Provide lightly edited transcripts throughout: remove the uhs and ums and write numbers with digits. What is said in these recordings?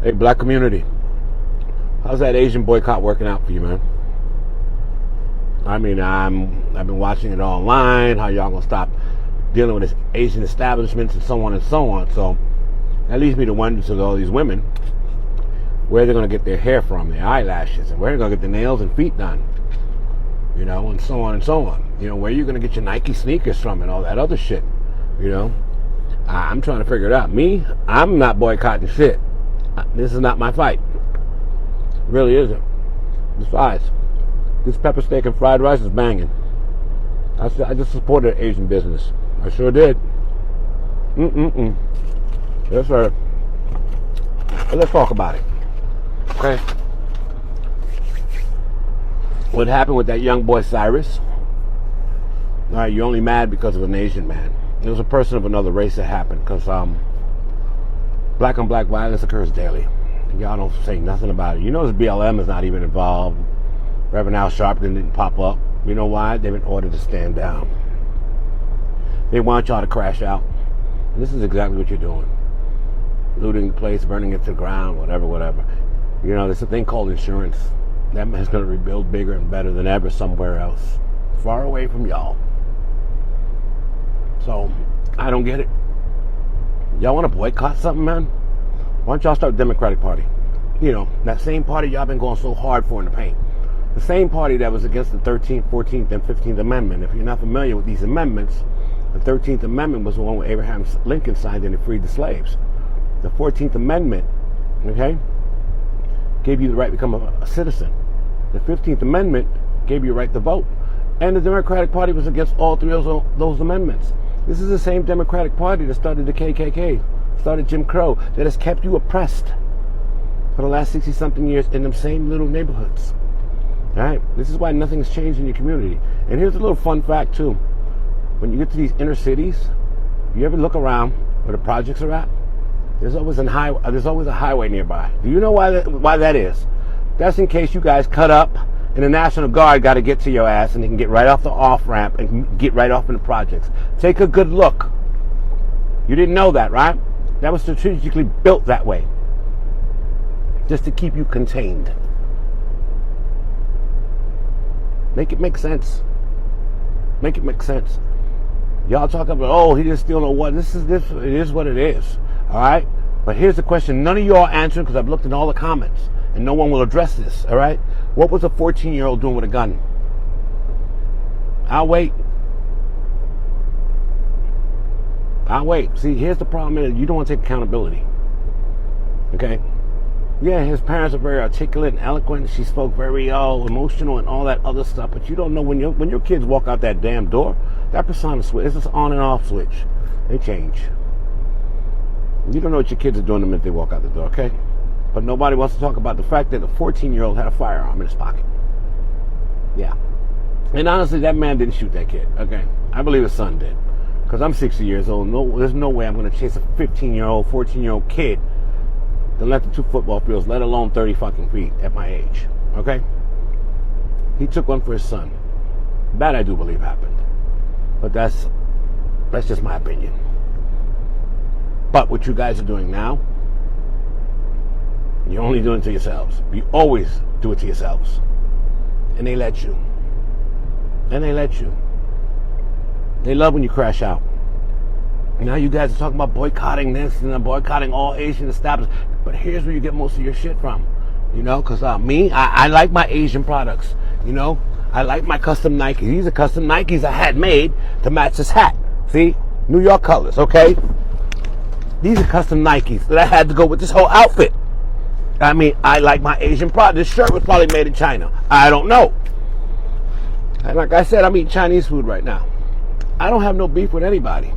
Hey, black community, how's that Asian boycott working out for you, man? I mean, I've been watching it online, how y'all gonna stop dealing with this Asian establishments and so on and so on. So that leads me to wonder to all these women where they're gonna get their hair from, their eyelashes, and where they're gonna get their nails and feet done, you know, and so on and so on. You know, where you're gonna get your Nike sneakers from and all that other shit, you know. I'm trying to figure it out. Me, I'm not boycotting shit. This is not my fight. It really isn't. Besides, this pepper steak and fried rice is banging. I just supported Asian business. I sure did. Yes, sir. But let's talk about it. Okay. What happened with that young boy Cyrus? All right, you're only mad because of an Asian man. It was a person of another race that happened, because black on black violence occurs daily. And y'all don't say nothing about it. You know this BLM is not even involved. Reverend Al Sharpton didn't pop up. You know why? They've been ordered to stand down. They want y'all to crash out. And this is exactly what you're doing. Looting the place, burning it to the ground, whatever. You know, there's a thing called insurance. That man's going to rebuild bigger and better than ever somewhere else. Far away from y'all. So, I don't get it. Y'all want to boycott something, man? Why don't y'all start Democratic Party? You know, that same party y'all been going so hard for in the paint. The same party that was against the 13th, 14th, and 15th Amendment. If you're not familiar with these amendments, the 13th Amendment was the one where Abraham Lincoln signed and it freed the slaves. The 14th Amendment, okay, gave you the right to become a citizen. The 15th Amendment gave you the right to vote. And the Democratic Party was against all three of those amendments. This is the same Democratic Party that started the KKK, started Jim Crow, that has kept you oppressed for the last 60-something years in them same little neighborhoods. All right? This is why nothing's changed in your community. And here's a little fun fact, too. When you get to these inner cities, you ever look around where the projects are at? There's always a highway nearby. Do you know why that is? That's in case you guys cut up and the National Guard got to get to your ass and they can get right off the off-ramp and get right off in the projects. Take a good look. You didn't know that, right? That was strategically built that way. Just to keep you contained. Make it make sense. Make it make sense. Y'all talk about, oh, he just still know what. It is what it is. All right? But here's the question. None of y'all answering, because I've looked in all the comments. And no one will address this, all right? What was a 14-year-old doing with a gun? I'll wait. See, here's the problem is you don't want to take accountability. Okay? Yeah, his parents are very articulate and eloquent. She spoke very emotional and all that other stuff. But you don't know when your kids walk out that damn door, that persona switch. It's just on and off switch. They change. You don't know what your kids are doing the minute they walk out the door, okay? But nobody wants to talk about the fact that the 14-year-old had a firearm in his pocket. Yeah. And honestly, that man didn't shoot that kid, okay? I believe his son did. Because I'm 60 years old. No, there's no way I'm going to chase a 15-year-old, 14-year-old kid to left the 2 football fields, let alone 30 fucking feet at my age, okay? He took one for his son. That I do believe happened. But that's just my opinion. But what you guys are doing now, you're only doing it to yourselves. You always do it to yourselves. And they let you. They love when you crash out. Now you guys are talking about boycotting this and boycotting all Asian establishments. But here's where you get most of your shit from. You know, because I like my Asian products. You know, I like my custom Nikes. These are custom Nikes I had made to match this hat. See? New York colors, okay? These are custom Nikes that I had to go with this whole outfit. I mean, I like my Asian product. This shirt was probably made in China. I don't know. And like I said, I'm eating Chinese food right now. I don't have no beef with anybody.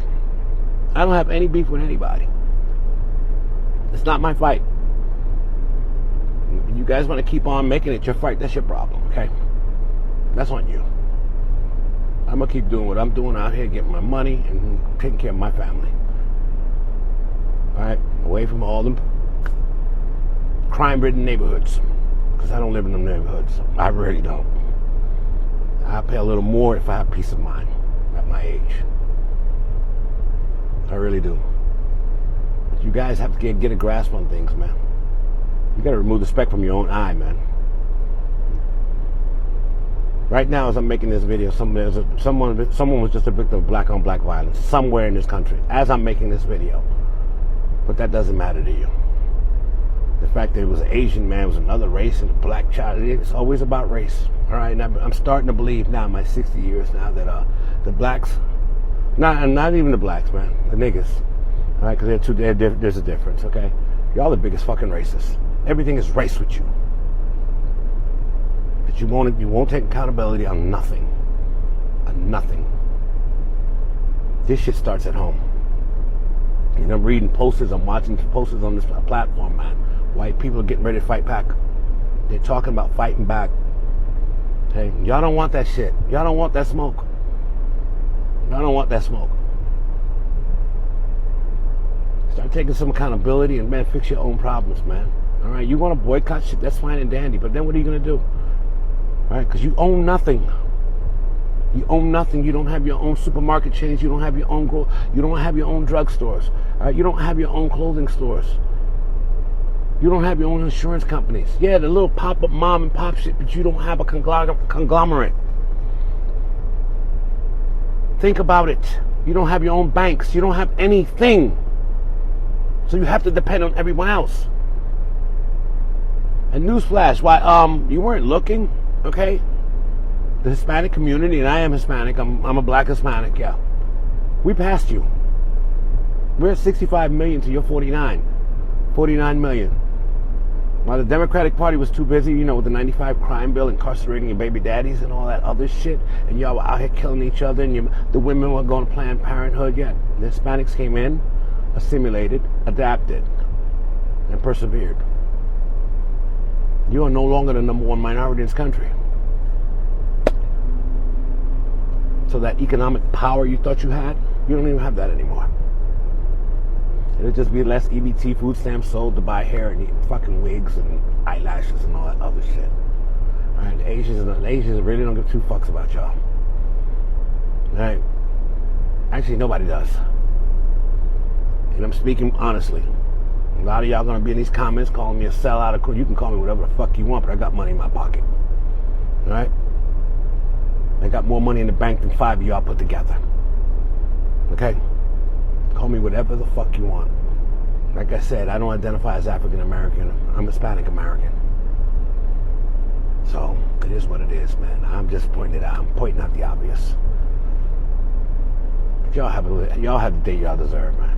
I don't have any beef with anybody. It's not my fight. If you guys want to keep on making it your fight, that's your problem, okay? That's on you. I'm going to keep doing what I'm doing out here, getting my money and taking care of my family. All right? Away from all them crime-ridden neighborhoods, because I don't live in them neighborhoods. I really don't. I'll pay a little more if I have peace of mind at my age. I really do. But you guys have to get a grasp on things, man. gotta remove the speck from your own eye, man. Right now, as I'm making this video, someone was just a victim of black-on-black violence somewhere in this country as I'm making this video. But that doesn't matter to you. The fact that it was an Asian man, was another race, and a black child, it's always about race. All right, and I'm starting to believe now, in my 60 years now, that the blacks, not even the blacks, man, the niggas, all right, because there's a difference, okay? Y'all the biggest fucking racists. Everything is race with you. But you won't take accountability on nothing. On nothing. This shit starts at home. And I'm reading posters, I'm watching posters on this platform, man. White people are getting ready to fight back. They're talking about fighting back. Okay? Y'all don't want that shit. Y'all don't want that smoke. Y'all don't want that smoke. Start taking some accountability and, man, fix your own problems, man. All right? You want to boycott shit, that's fine and dandy, but then what are you going to do? All right? Because you own nothing. You own nothing. You don't have your own supermarket chains. You don't have your own you don't have your own drugstores. All right? You don't have your own clothing stores. You don't have your own insurance companies. Yeah, the little pop-up mom and pop shit, but you don't have a conglomerate. Think about it. You don't have your own banks. You don't have anything. So you have to depend on everyone else. And newsflash, why you weren't looking, okay? The Hispanic community, and I am Hispanic, I'm a black Hispanic, yeah. We passed you. We're at 65 million to your 49 million. While the Democratic Party was too busy, with the 95 crime bill, incarcerating your baby daddies and all that other shit, and y'all were out here killing each other, and the women were going to Planned Parenthood, yeah. The Hispanics came in, assimilated, adapted, and persevered. You are no longer the number one minority in this country. So that economic power you thought you had, you don't even have that anymore. It'll just be less EBT food stamps sold to buy hair and fucking wigs and eyelashes and all that other shit. All right, the Asians really don't give two fucks about y'all. All right. Actually, nobody does. And I'm speaking honestly. A lot of y'all gonna be in these comments calling me a sellout. You can call me whatever the fuck you want, but I got money in my pocket. All right? I got more money in the bank than 5 of y'all put together. Okay? Call me whatever the fuck you want. Like I said, I don't identify as African American. I'm Hispanic American. So it is what it is, man. I'm just pointing it out. I'm pointing out the obvious. But y'all have the day y'all deserve, man.